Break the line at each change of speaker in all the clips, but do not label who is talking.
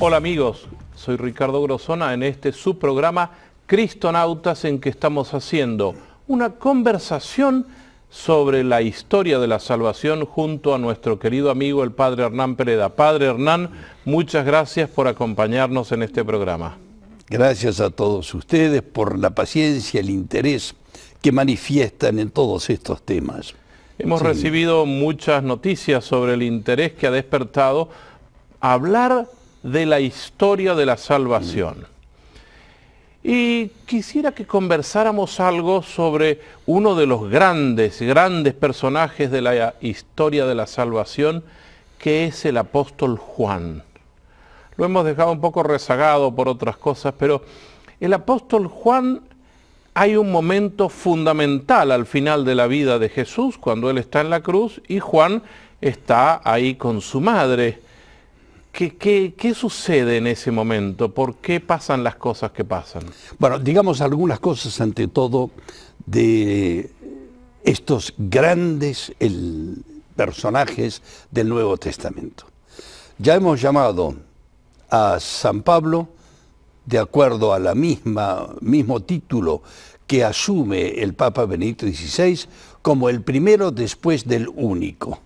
Hola amigos, soy Ricardo Grosona en este subprograma Cristonautas, en que estamos haciendo una conversación sobre la historia de la salvación junto a nuestro querido amigo el Padre Hernán Pereda. Padre Hernán, muchas gracias por acompañarnos en este programa.
Gracias a todos ustedes por la paciencia, el interés que manifiestan en todos estos temas.
Hemos recibido muchas noticias sobre el interés que ha despertado hablar de la historia de la salvación. Y quisiera que conversáramos algo sobre uno de los grandes personajes de la historia de la salvación, que es el apóstol Juan. Lo hemos dejado un poco rezagado por otras cosas, pero el apóstol Juan, hay un momento fundamental al final de la vida de Jesús, cuando él está en la cruz y Juan está ahí con su madre. ¿Qué sucede en ese momento? ¿Por qué pasan las cosas que pasan?
Bueno, digamos algunas cosas ante todo de estos grandes personajes del Nuevo Testamento. Ya hemos llamado a San Pablo, de acuerdo a la mismo título que asume el Papa Benedicto XVI, como el primero después del único.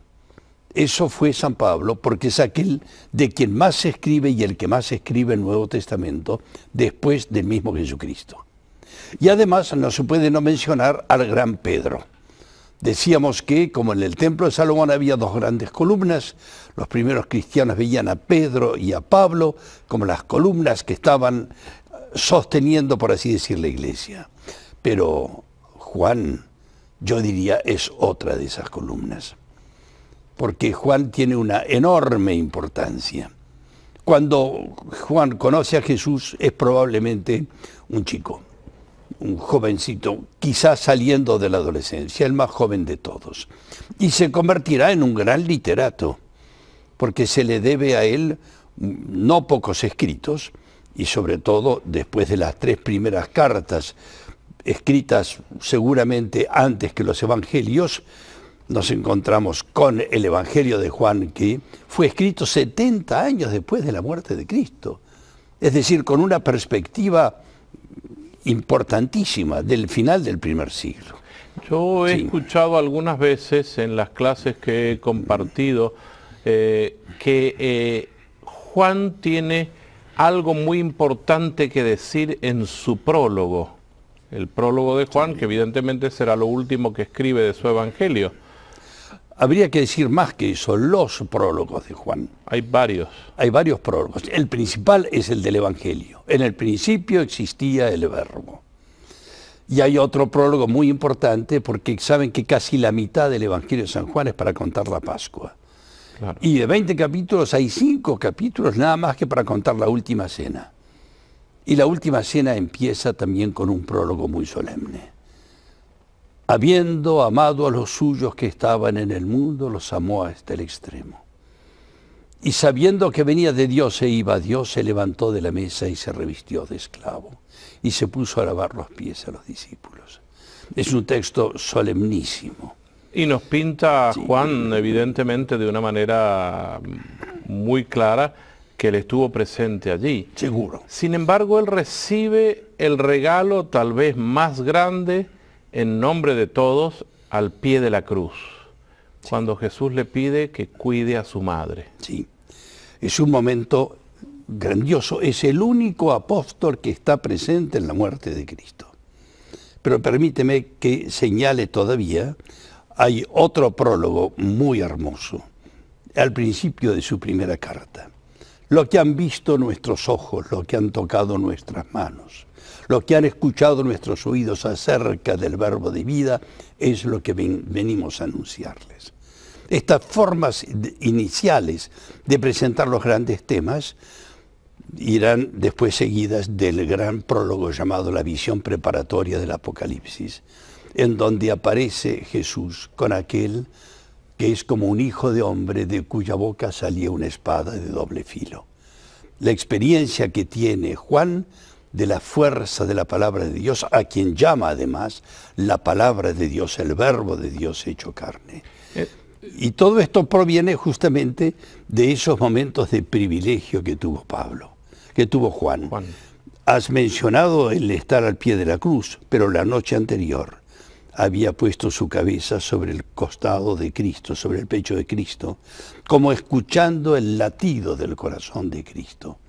Eso fue San Pablo, porque es aquel de quien más se escribe y el que más escribe el Nuevo Testamento después del mismo Jesucristo. Y además no se puede no mencionar al gran Pedro. Decíamos que, como en el Templo de Salomón había dos grandes columnas, los primeros cristianos veían a Pedro y a Pablo como las columnas que estaban sosteniendo, por así decir, la iglesia. Pero Juan, yo diría, es otra de esas columnas, porque Juan tiene una enorme importancia. Cuando Juan conoce a Jesús es probablemente un chico, un jovencito, quizás saliendo de la adolescencia, el más joven de todos. Y se convertirá en un gran literato, porque se le debe a él no pocos escritos, y sobre todo después de las 3 primeras cartas, escritas seguramente antes que los evangelios, nos encontramos con el Evangelio de Juan, que fue escrito 70 años después de la muerte de Cristo. Es decir, con una perspectiva importantísima del final del primer siglo.
Yo he escuchado algunas veces en las clases que he compartido que Juan tiene algo muy importante que decir en su prólogo. El prólogo de Juan, que evidentemente será lo último que escribe de su Evangelio.
Habría que decir más que eso, los prólogos de Juan.
Hay varios.
Hay varios prólogos. El principal es el del Evangelio. En el principio existía el Verbo. Y hay otro prólogo muy importante, porque saben que casi la mitad del Evangelio de San Juan es para contar la Pascua. Claro. Y de 20 capítulos hay 5 capítulos nada más que para contar la última cena. Y la última cena empieza también con un prólogo muy solemne. Habiendo amado a los suyos que estaban en el mundo, los amó hasta el extremo. Y sabiendo que venía de Dios e iba a Dios, se levantó de la mesa y se revistió de esclavo. Y se puso a lavar los pies a los discípulos. Es un texto solemnísimo.
Y nos pinta Juan, evidentemente, de una manera muy clara, que él estuvo presente allí.
Seguro.
Sin embargo, él recibe el regalo tal vez más grande, en nombre de todos, al pie de la cruz, cuando Jesús le pide que cuide a su madre.
Sí, es un momento grandioso. Es el único apóstol que está presente en la muerte de Cristo. Pero permíteme que señale todavía, hay otro prólogo muy hermoso, al principio de su primera carta. Lo que han visto nuestros ojos, lo que han tocado nuestras manos, lo que han escuchado nuestros oídos acerca del Verbo de vida, es lo que venimos a anunciarles. Estas formas iniciales de presentar los grandes temas irán después seguidas del gran prólogo llamado la visión preparatoria del Apocalipsis, en donde aparece Jesús con aquel que es como un hijo de hombre de cuya boca salía una espada de doble filo. La experiencia que tiene Juan de la fuerza de la palabra de Dios, a quien llama además la palabra de Dios, el Verbo de Dios hecho carne. Y todo esto proviene justamente de esos momentos de privilegio que tuvo Pablo, que tuvo Juan. Has mencionado el estar al pie de la cruz, pero la noche anterior había puesto su cabeza sobre el costado de Cristo, sobre el pecho de Cristo, como escuchando el latido del corazón de Cristo.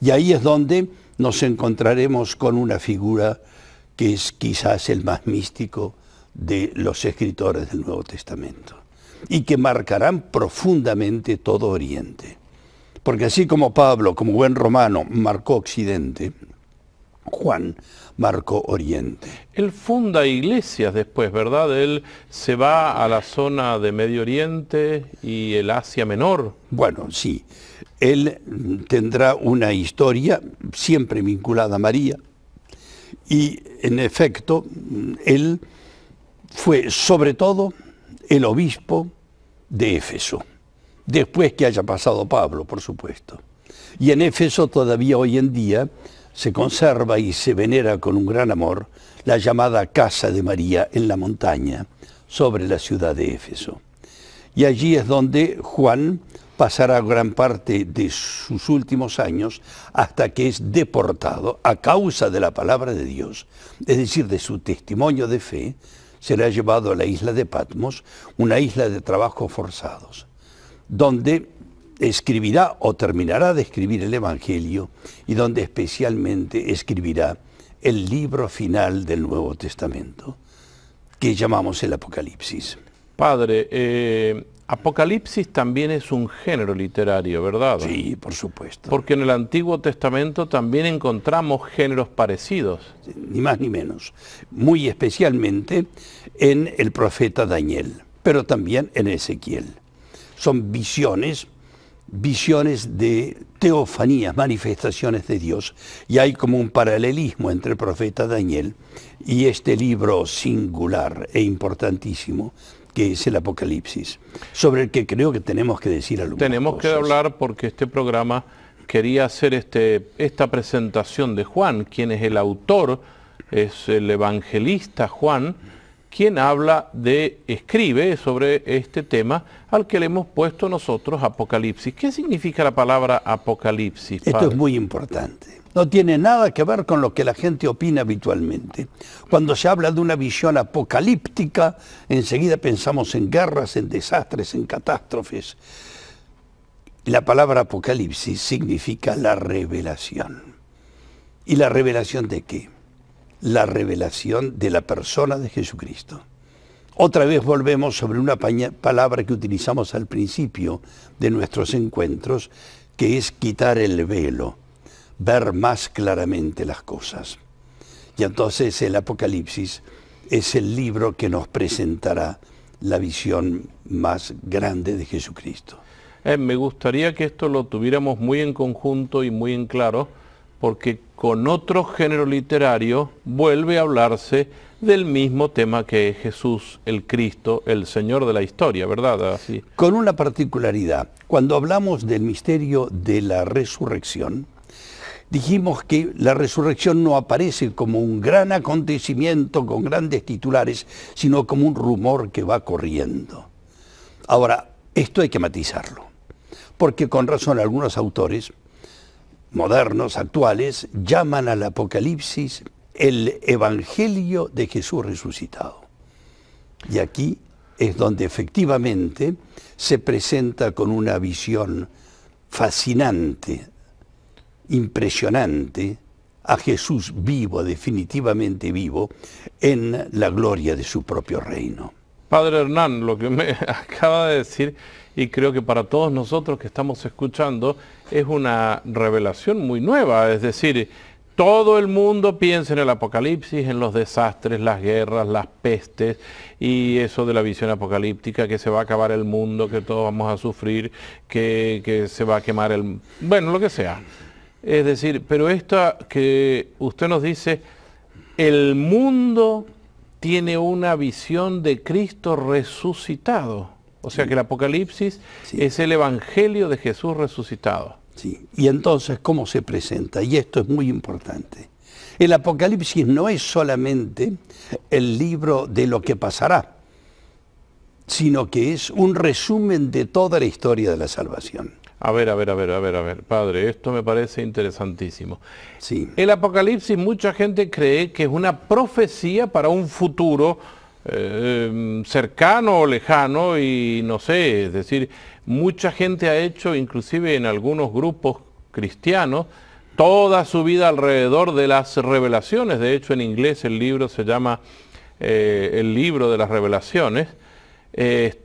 Y ahí es donde nos encontraremos con una figura que es quizás el más místico de los escritores del Nuevo Testamento, y que marcarán profundamente todo Oriente. Porque así como Pablo, como buen romano, marcó Occidente, Juan marcó Oriente.
Él funda iglesias después, ¿verdad? Él se va a la zona de Medio Oriente y el Asia Menor.
Bueno, sí. Él tendrá una historia siempre vinculada a María y, en efecto, él fue sobre todo el obispo de Éfeso, después que haya pasado Pablo, por supuesto. Y en Éfeso todavía hoy en día se conserva y se venera con un gran amor la llamada Casa de María en la montaña, sobre la ciudad de Éfeso. Y allí es donde Juan pasará gran parte de sus últimos años hasta que es deportado a causa de la palabra de Dios, es decir, de su testimonio de fe. Será llevado a la isla de Patmos, una isla de trabajos forzados, donde escribirá o terminará de escribir el Evangelio y donde especialmente escribirá el libro final del Nuevo Testamento, que llamamos el Apocalipsis.
Padre, Apocalipsis también es un género literario, ¿verdad?
Sí, por supuesto.
Porque en el Antiguo Testamento también encontramos géneros parecidos.
Ni más ni menos. Muy especialmente en el profeta Daniel, pero también en Ezequiel. Son visiones de teofanías, manifestaciones de Dios. Y hay como un paralelismo entre el profeta Daniel y este libro singular e importantísimo, que es el Apocalipsis, sobre el que creo que tenemos que decir algunas cosas.
Tenemos que hablar porque este programa quería hacer esta presentación de Juan, quien es el autor, es el evangelista Juan, quien escribe sobre este tema al que le hemos puesto nosotros Apocalipsis. ¿Qué significa la palabra Apocalipsis, padre?
Esto es muy importante. No tiene nada que ver con lo que la gente opina habitualmente. Cuando se habla de una visión apocalíptica, enseguida pensamos en guerras, en desastres, en catástrofes. La palabra Apocalipsis significa la revelación. ¿Y la revelación de qué? La revelación de la persona de Jesucristo. Otra vez volvemos sobre una palabra que utilizamos al principio de nuestros encuentros, que es quitar el velo, ver más claramente las cosas. Y entonces el Apocalipsis es el libro que nos presentará la visión más grande de Jesucristo.
Me gustaría que esto lo tuviéramos muy en conjunto y muy en claro, porque con otro género literario vuelve a hablarse del mismo tema que es Jesús, el Cristo, el Señor de la historia, ¿verdad? Así.
Con una particularidad. Cuando hablamos del misterio de la resurrección, dijimos que la resurrección no aparece como un gran acontecimiento con grandes titulares, sino como un rumor que va corriendo. Ahora, esto hay que matizarlo, porque con razón algunos autores modernos, actuales, llaman al Apocalipsis el Evangelio de Jesús resucitado. Y aquí es donde efectivamente se presenta con una visión fascinante, impresionante, a Jesús vivo, definitivamente vivo, en la gloria de su propio reino.
Padre Hernán, lo que me acaba de decir, y creo que para todos nosotros que estamos escuchando, es una revelación muy nueva. Es decir, todo el mundo piensa en el Apocalipsis, en los desastres, las guerras, las pestes, y eso de la visión apocalíptica, que se va a acabar el mundo, que todos vamos a sufrir, que se va a quemar el... Bueno, lo que sea. Es decir, pero esto que usted nos dice, el mundo tiene una visión de Cristo resucitado. O sea que el Apocalipsis es el Evangelio de Jesús resucitado.
Sí, y entonces, ¿cómo se presenta? Y esto es muy importante. El Apocalipsis no es solamente el libro de lo que pasará. sino que es un resumen de toda la historia de la salvación.
A ver, padre, esto me parece interesantísimo.
Sí.
El Apocalipsis, mucha gente cree que es una profecía para un futuro cercano o lejano y no sé, es decir, mucha gente ha hecho, inclusive en algunos grupos cristianos, toda su vida alrededor de las revelaciones. De hecho, en inglés el libro se llama el libro de las revelaciones. Y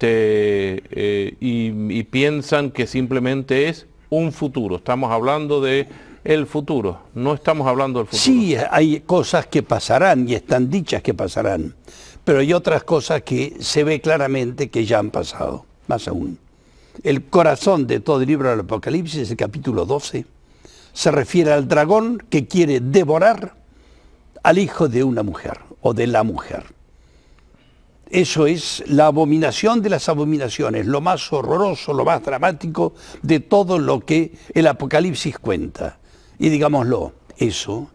piensan que simplemente es un futuro. Estamos hablando de el futuro, no estamos hablando del futuro.
Sí, hay cosas que pasarán y están dichas que pasarán, pero hay otras cosas que se ve claramente que ya han pasado, más aún. El corazón de todo el libro del Apocalipsis, el capítulo 12, se refiere al dragón que quiere devorar al hijo de una mujer o de la mujer. Eso es la abominación de las abominaciones, lo más horroroso, lo más dramático de todo lo que el Apocalipsis cuenta. Y digámoslo, eso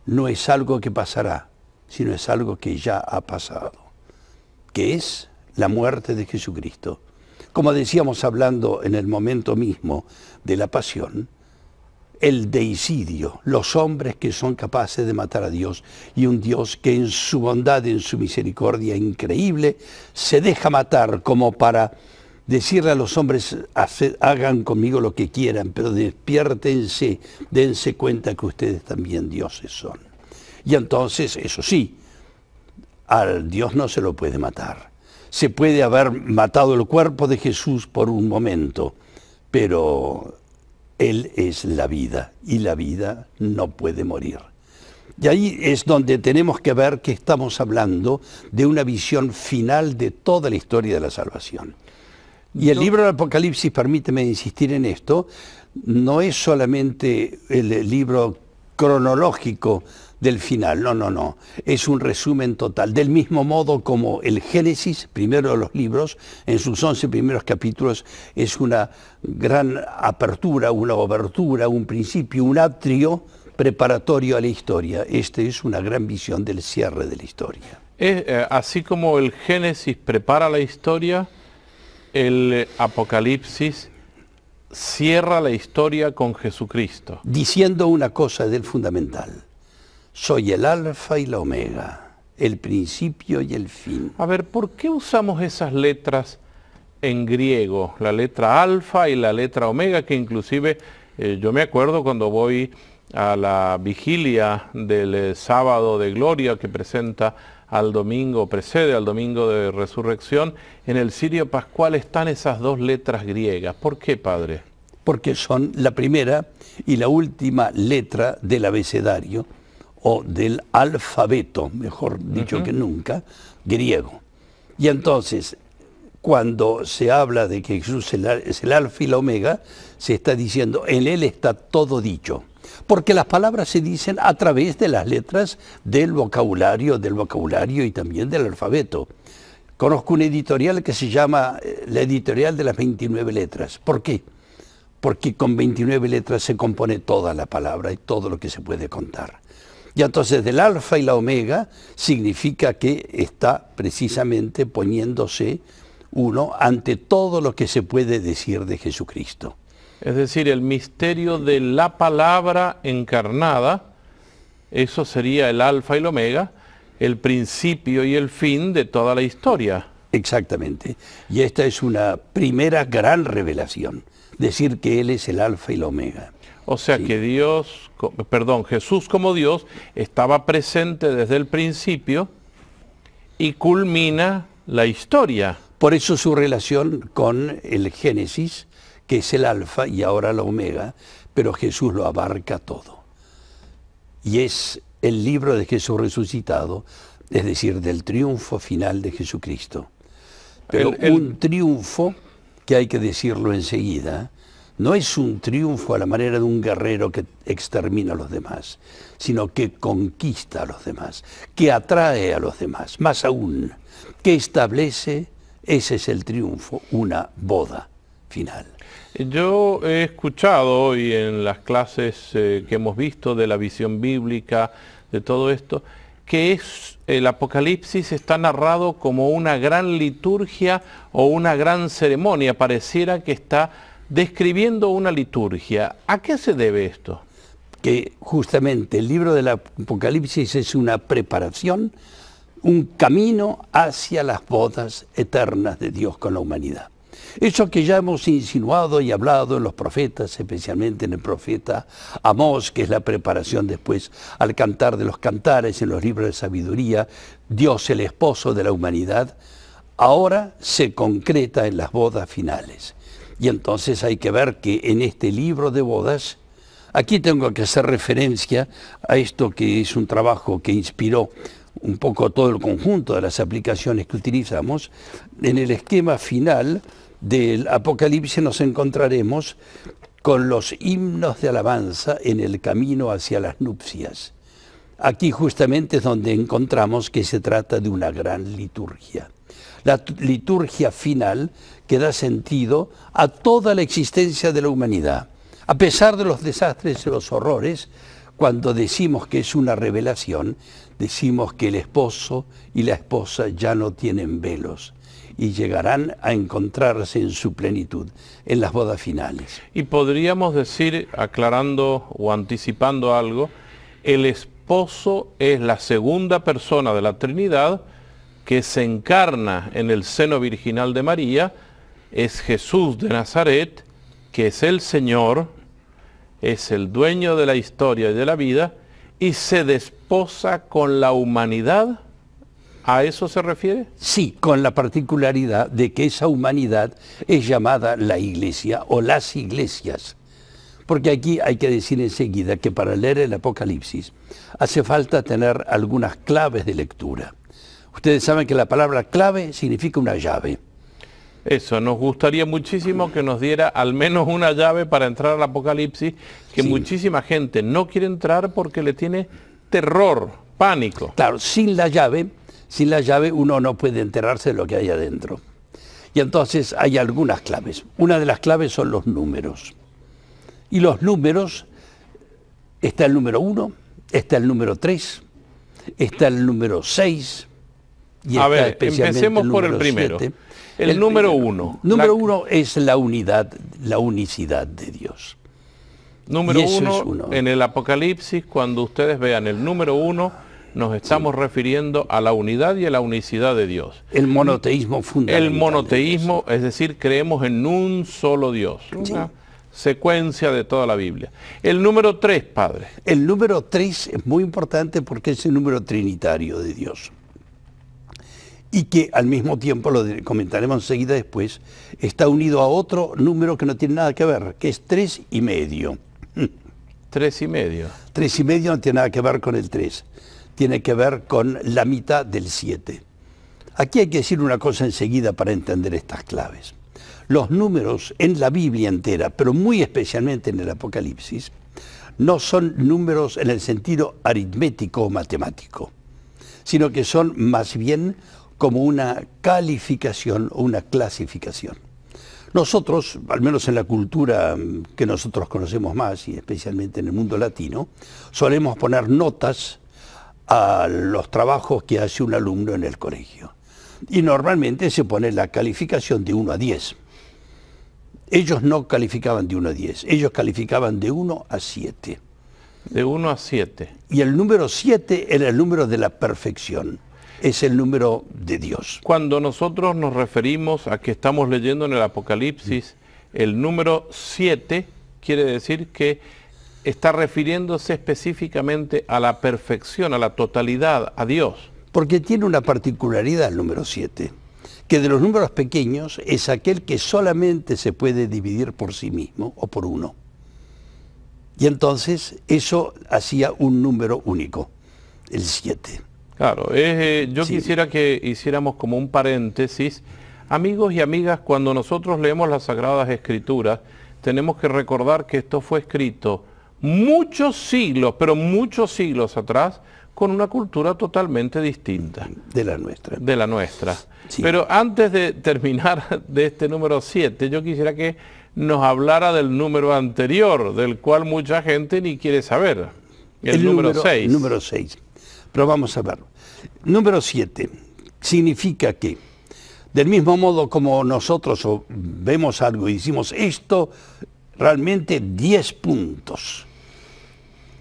no es algo que pasará, sino es algo que ya ha pasado, que es la muerte de Jesucristo. Como decíamos hablando en el momento mismo de la pasión, el deicidio, los hombres que son capaces de matar a Dios y un Dios que en su bondad, en su misericordia increíble, se deja matar como para decirle a los hombres, hagan conmigo lo que quieran, pero despiértense, dense cuenta que ustedes también dioses son. Y entonces, eso sí, al Dios no se lo puede matar. Se puede haber matado el cuerpo de Jesús por un momento, pero Él es la vida y la vida no puede morir. Y ahí es donde tenemos que ver que estamos hablando de una visión final de toda la historia de la salvación. Y el libro del Apocalipsis, permíteme insistir en esto, no es solamente el libro cronológico del final, no, es un resumen total. Del mismo modo como el Génesis, primero de los libros, en sus 11 primeros capítulos, es una gran apertura, una obertura, un principio, un atrio preparatorio a la historia. Esta es una gran visión del cierre de la historia.
Así como el Génesis prepara la historia, el Apocalipsis cierra la historia con Jesucristo.
Diciendo una cosa del fundamental: soy el alfa y la omega, el principio y el fin.
A ver, ¿por qué usamos esas letras en griego? La letra alfa y la letra omega, que inclusive yo me acuerdo cuando voy a la vigilia del sábado de gloria que presenta al domingo, precede al domingo de resurrección, en el cirio pascual están esas dos letras griegas. ¿Por qué, padre?
Porque son la primera y la última letra del abecedario, o del alfabeto, mejor dicho que nunca, griego. Y entonces, cuando se habla de que Jesús es el alfa y la omega, se está diciendo, en Él está todo dicho. Porque las palabras se dicen a través de las letras del vocabulario y también del alfabeto. Conozco una editorial que se llama la editorial de las 29 letras. ¿Por qué? Porque con 29 letras se compone toda la palabra y todo lo que se puede contar. Y entonces del alfa y la omega significa que está precisamente poniéndose uno ante todo lo que se puede decir de Jesucristo.
Es decir, el misterio de la palabra encarnada, eso sería el alfa y el omega, el principio y el fin de toda la historia.
Exactamente. Y esta es una primera gran revelación, decir que Él es el alfa y la omega.
O sea que Jesús como Dios estaba presente desde el principio y culmina la historia.
Por eso su relación con el Génesis, que es el alfa y ahora la omega, pero Jesús lo abarca todo. Y es el libro de Jesús resucitado, es decir, del triunfo final de Jesucristo. Pero un triunfo, que hay que decirlo enseguida, no es un triunfo a la manera de un guerrero que extermina a los demás, sino que conquista a los demás, que atrae a los demás, más aún, que establece, ese es el triunfo, una boda final.
Yo he escuchado hoy en las clases que hemos visto de la visión bíblica, de todo esto, que el Apocalipsis está narrado como una gran liturgia o una gran ceremonia. Pareciera que está describiendo una liturgia. ¿A qué se debe esto?
Que justamente el libro del Apocalipsis es una preparación, un camino hacia las bodas eternas de Dios con la humanidad. Eso que ya hemos insinuado y hablado en los profetas, especialmente en el profeta Amós, que es la preparación después al Cantar de los Cantares, en los libros de sabiduría, Dios el esposo de la humanidad, ahora se concreta en las bodas finales. Y entonces hay que ver que en este libro de bodas, aquí tengo que hacer referencia a esto que es un trabajo que inspiró un poco todo el conjunto de las aplicaciones que utilizamos. En el esquema final del Apocalipsis nos encontraremos con los himnos de alabanza en el camino hacia las nupcias. Aquí justamente es donde encontramos que se trata de una gran liturgia. La liturgia final que da sentido a toda la existencia de la humanidad. A pesar de los desastres y los horrores, cuando decimos que es una revelación, decimos que el esposo y la esposa ya no tienen velos y llegarán a encontrarse en su plenitud en las bodas finales.
Y podríamos decir, aclarando o anticipando algo, el esposo es la segunda persona de la Trinidad que se encarna en el seno virginal de María, es Jesús de Nazaret, que es el Señor, es el dueño de la historia y de la vida, y se desposa con la humanidad. ¿A eso se refiere?
Sí, con la particularidad de que esa humanidad es llamada la Iglesia o las iglesias. Porque aquí hay que decir enseguida que para leer el Apocalipsis hace falta tener algunas claves de lectura. Ustedes saben que la palabra clave significa una llave.
Eso, nos gustaría muchísimo que nos diera al menos una llave para entrar al Apocalipsis, que sí. Muchísima gente no quiere entrar porque le tiene terror, pánico.
Claro, sin la llave uno no puede enterarse de lo que hay adentro. Y entonces hay algunas claves. Una de las claves son los números. Y los números, está el número 1, está el número 3, está el número 6. Y
a ver, empecemos por el primero.
7.
El número 1.
Número 1 es la unidad, la unicidad de Dios.
Número 1, en el Apocalipsis, cuando ustedes vean el número 1, nos estamos refiriendo a la unidad y a la unicidad de Dios.
El monoteísmo fundamental.
El monoteísmo, es decir, creemos en un solo Dios. Una secuencia de toda la Biblia. El número 3, Padre.
El número 3 es muy importante porque es el número trinitario de Dios. Y que al mismo tiempo, lo comentaremos enseguida después, está unido a otro número que no tiene nada que ver, que es 3 y medio.
3 y medio.
3 y medio no tiene nada que ver con el 3. Tiene que ver con la mitad del 7. Aquí hay que decir una cosa enseguida para entender estas claves. Los números en la Biblia entera, pero muy especialmente en el Apocalipsis, no son números en el sentido aritmético o matemático, sino que son más bien como una calificación o una clasificación. Nosotros, al menos en la cultura que nosotros conocemos más, y especialmente en el mundo latino, solemos poner notas a los trabajos que hace un alumno en el colegio. Y normalmente se pone la calificación de 1 a 10. Ellos no calificaban de 1 a 10, ellos calificaban de 1 a 7.
De 1 a 7.
Y el número 7 era el número de la perfección. Es el número de Dios.
Cuando nosotros nos referimos a que estamos leyendo en el Apocalipsis, el número 7 quiere decir que está refiriéndose específicamente a la perfección, a la totalidad, a Dios.
Porque tiene una particularidad el número 7, que de los números pequeños es aquel que solamente se puede dividir por sí mismo o por 1. Y entonces eso hacía un número único, el 7.
Claro, yo quisiera que hiciéramos como un paréntesis. Amigos y amigas, cuando nosotros leemos las Sagradas Escrituras, tenemos que recordar que esto fue escrito muchos siglos, pero muchos siglos atrás, con una cultura totalmente distinta.
De la nuestra.
De la nuestra.
Sí.
Pero antes de terminar de este número 7, yo quisiera que nos hablara del número anterior, del cual mucha gente ni quiere saber. El número 6.
El número 6. Pero vamos a ver. Número 7 significa que, del mismo modo como nosotros vemos algo y decimos esto, realmente 10 puntos.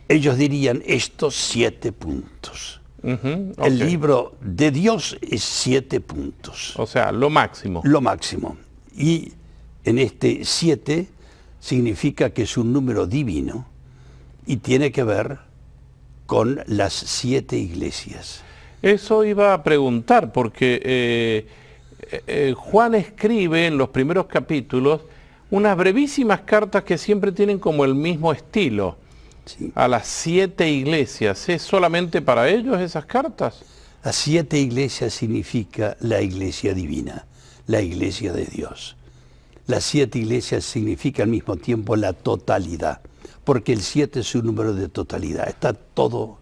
Ellos dirían estos 7 puntos.
Okay.
El libro de Dios es 7 puntos.
O sea, lo máximo.
Lo máximo. Y en este 7 significa que es un número divino y tiene que ver con las 7 iglesias.
Eso iba a preguntar, porque Juan escribe en los primeros capítulos unas brevísimas cartas que siempre tienen como el mismo estilo.
Sí.
A las 7 iglesias. ¿Es solamente para ellos esas cartas?
Las 7 iglesias significa la iglesia divina, la iglesia de Dios. Las 7 iglesias significa al mismo tiempo la totalidad, porque el 7 es un número de totalidad. Está todo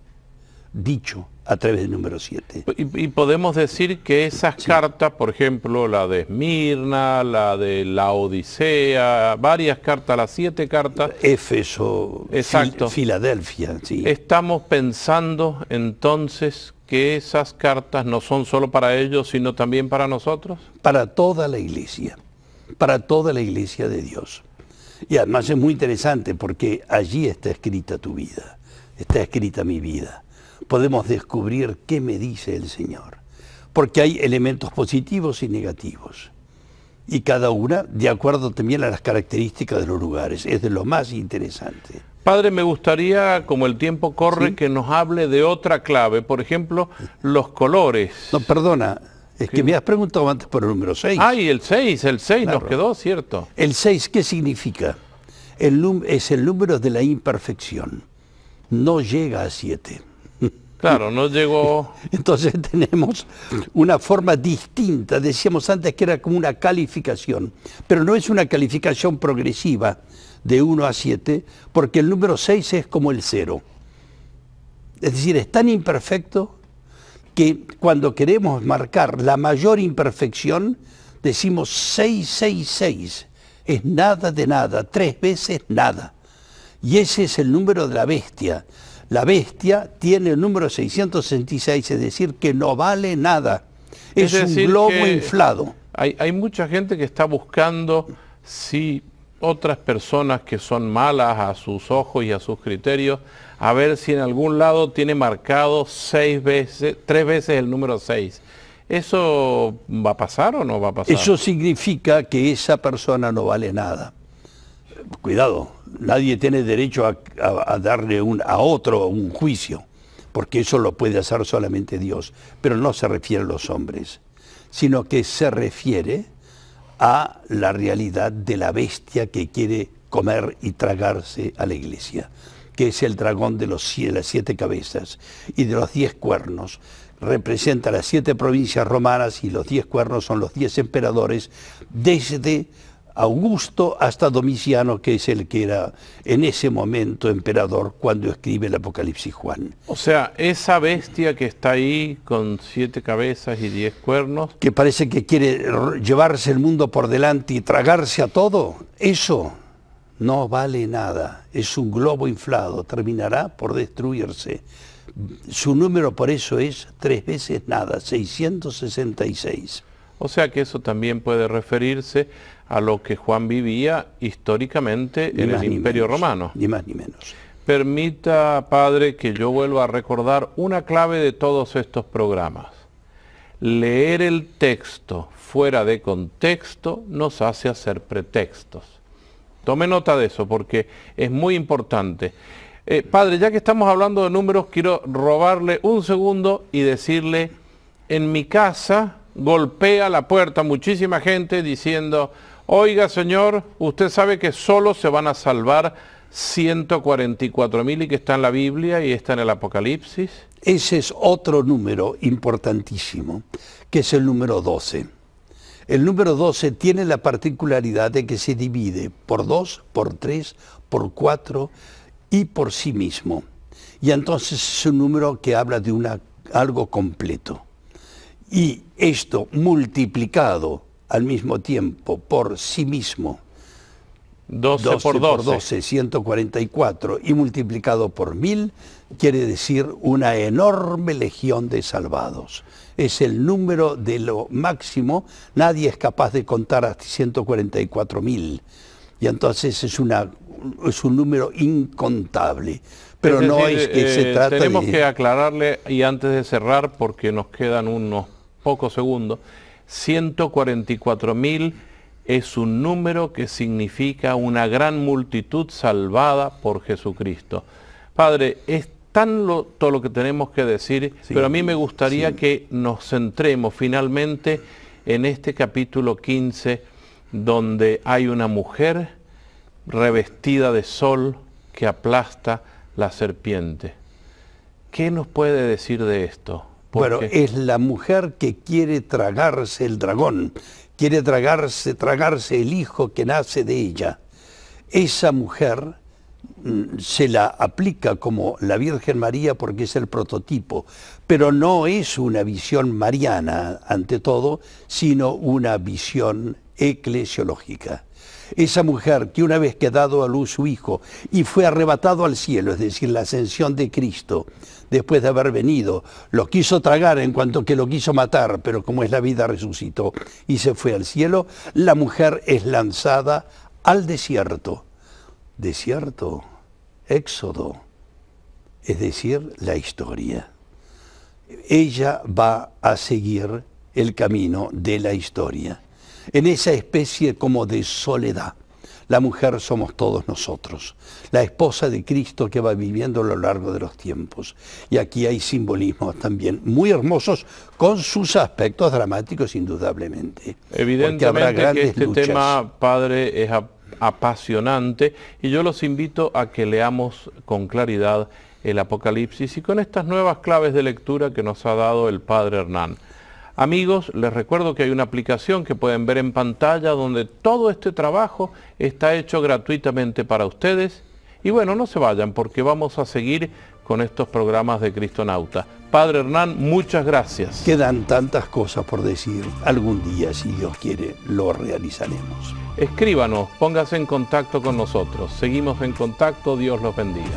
dicho a través del número 7.
Y podemos decir que esas cartas, por ejemplo, la de Esmirna, la de la Odisea, varias cartas, las 7 cartas.
Éfeso,
exacto.
Filadelfia. Sí.
Estamos pensando entonces que esas cartas no son solo para ellos, sino también para nosotros.
Para toda la iglesia de Dios. Y además es muy interesante porque allí está escrita tu vida, está escrita mi vida. Podemos descubrir qué me dice el Señor, porque hay elementos positivos y negativos, y cada una de acuerdo también a las características de los lugares. Es de lo más interesante.
Padre, me gustaría, como el tiempo corre,
¿sí?
que nos hable de otra clave, por ejemplo, los colores.
No, perdona, es que me has preguntado antes por el número 6.
Ah, y el 6 claro. Nos quedó, ¿cierto?
El 6, ¿qué significa? Es el número de la imperfección, no llega a 7.
Claro, no llegó.
Entonces tenemos una forma distinta. Decíamos antes que era como una calificación, pero no es una calificación progresiva de 1 a 7, porque el número 6 es como el 0. Es decir, es tan imperfecto que cuando queremos marcar la mayor imperfección, decimos 666. Es nada de nada, 3 veces nada. Y ese es el número de la bestia. La bestia tiene el número 666, es decir, que no vale nada. Es un globo inflado.
Hay mucha gente que está buscando si otras personas que son malas a sus ojos y a sus criterios, a ver si en algún lado tiene marcado 3 veces el número 6. ¿Eso va a pasar o no va a pasar?
Eso significa que esa persona no vale nada. Cuidado, nadie tiene derecho a darle a otro un juicio, porque eso lo puede hacer solamente Dios, pero no se refiere a los hombres, sino que se refiere a la realidad de la bestia que quiere comer y tragarse a la iglesia, que es el dragón de las 7 cabezas y de los 10 cuernos. Representa las 7 provincias romanas y los 10 cuernos son los 10 emperadores, desde Augusto hasta Domiciano, que es el que era en ese momento emperador cuando escribe el Apocalipsis Juan.
O sea, esa bestia que está ahí con 7 cabezas y 10 cuernos,
que parece que quiere llevarse el mundo por delante y tragarse a todo, eso no vale nada. Es un globo inflado, terminará por destruirse. Su número por eso es 3 veces nada, 666.
O sea que eso también puede referirse a lo que Juan vivía históricamente en el Imperio Romano.
Ni más ni menos.
Permita, Padre, que yo vuelva a recordar una clave de todos estos programas. Leer el texto fuera de contexto nos hace hacer pretextos. Tome nota de eso porque es muy importante. Padre, ya que estamos hablando de números, quiero robarle un segundo y decirle, en mi casa golpea la puerta muchísima gente diciendo, oiga señor, usted sabe que solo se van a salvar 144.000 y que está en la Biblia y está en el Apocalipsis.
Ese es otro número importantísimo, que es el número 12. El número 12 tiene la particularidad de que se divide por 2, por 3, por 4 y por sí mismo. Y entonces es un número que habla de algo completo. Y esto multiplicado al mismo tiempo por sí mismo
12 por 12.
144, y multiplicado por 1000, quiere decir una enorme legión de salvados. Es el número de lo máximo, nadie es capaz de contar hasta 144.000. Y entonces es un número incontable. Pero
es
no
decir,
es que se trata
tenemos que aclararle, y antes de cerrar, porque nos quedan unos pocos segundos, 144.000 es un número que significa una gran multitud salvada por Jesucristo. Padre, es todo lo que tenemos que decir, sí, pero a mí me gustaría que nos centremos finalmente en este capítulo 15, donde hay una mujer revestida de sol que aplasta la serpiente. ¿Qué nos puede decir de esto?
Bueno, es la mujer que quiere tragarse el dragón, quiere tragarse el hijo que nace de ella. Esa mujer se la aplica como la Virgen María porque es el prototipo, pero no es una visión mariana ante todo, sino una visión eclesiológica. Esa mujer que una vez que ha dado a luz su hijo y fue arrebatado al cielo, es decir, la ascensión de Cristo, después de haber venido, lo quiso tragar en cuanto que lo quiso matar, pero como es la vida resucitó y se fue al cielo, la mujer es lanzada al desierto. Desierto, Éxodo, es decir, la historia. Ella va a seguir el camino de la historia, en esa especie como de soledad. La mujer somos todos nosotros, la esposa de Cristo que va viviendo a lo largo de los tiempos. Y aquí hay simbolismos también muy hermosos, con sus aspectos dramáticos indudablemente.
Evidentemente que este tema, Padre, es apasionante, y yo los invito a que leamos con claridad el Apocalipsis y con estas nuevas claves de lectura que nos ha dado el Padre Hernán. Amigos, les recuerdo que hay una aplicación que pueden ver en pantalla donde todo este trabajo está hecho gratuitamente para ustedes. Y bueno, no se vayan porque vamos a seguir con estos programas de Cristonauta. Padre Hernán, muchas gracias.
Quedan tantas cosas por decir. Algún día, si Dios quiere, lo realizaremos.
Escríbanos, póngase en contacto con nosotros. Seguimos en contacto, Dios los bendiga.